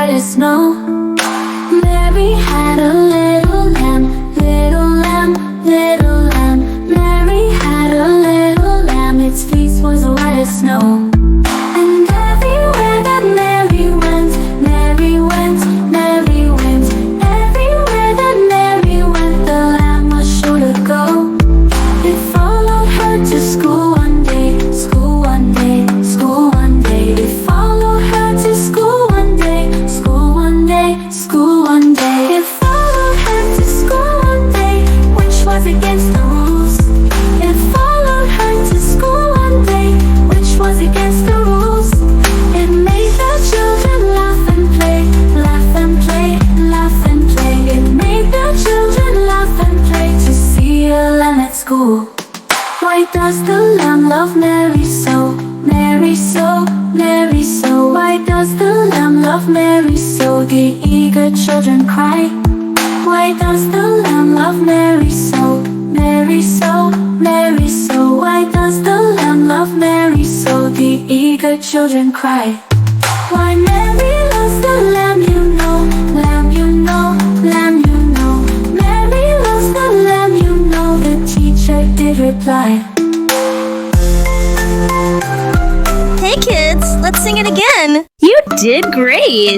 white as snow. Mary had a little lamb, little lamb, little lamb. Mary had a little lamb, its fleece was white as snow. And everywhere that Mary went, Mary went, Mary went. Everywhere that Mary went, the lamb was sure to go. It followed her to school one day, school one day, school one day. It followed her to school one day, school one day, school one day. It followed her to school one day, which was against the rules. It followed her to school one day, which was against the rules. It made the children laugh and play, laugh and play, laugh and play. It made the children laugh and play to see a lamb at school. Why does the lamb love Mary so? Mary so, Mary so. Why does the lamb love Mary so? The eager children cry. Why does the lamb love Mary so? Mary so, Mary so. Why does the lamb love Mary so? The eager children cry. Why Mary loves the lamb, you know, lamb, you know, lamb, you know. Mary loves the lamb, you know, the teacher did reply. Hey kids, let's sing it again! You did great!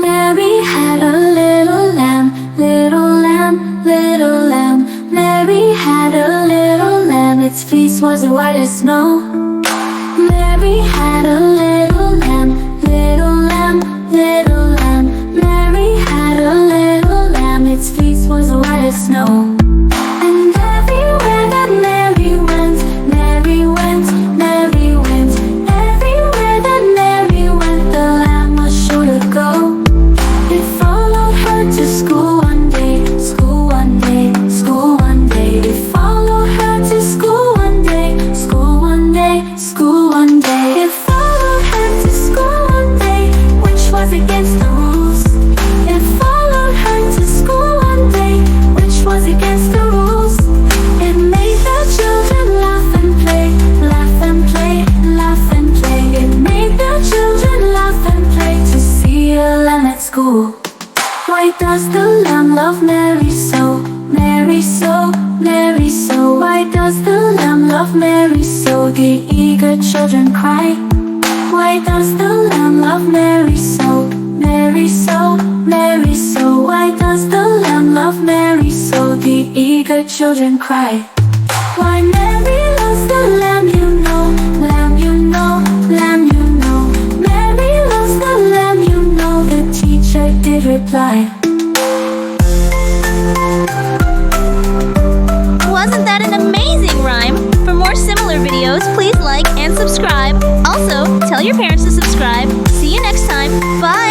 Mary had a little lamb, little lamb, little lamb. Mary had a little lamb, its fleece was white as snow. Mary had a little lamb, little lamb, little lamb. Mary had a little lamb, its fleece was white as snow. And everywhere that Mary went, Mary went, Mary went. Everywhere that Mary went, the lamb was sure to go. It followed her to school one day, school one day, school one day. It followed her to school one day, school one day, school one day. It followed her to school one day, which was against the rules. It followed her to school one day, which was against the rules. It made the children laugh and play, laugh and play, laugh and play. It made the children laugh and play to see a lamb at school. Why does the lamb love Mary so? Mary so, Mary so. Why does the lamb love Mary so? The eager children cry. Why does the lamb love Mary so? Mary so, Mary so. Why does the lamb love Mary so? The eager children cry. Why Mary loves the lamb, you know, lamb, you know, lamb, you know. Mary loves the lamb, you know, the teacher did reply. Wasn't that an amazing rhyme? For more similar videos, please like and subscribe. Also, tell your parents to subscribe. See you next time. Bye!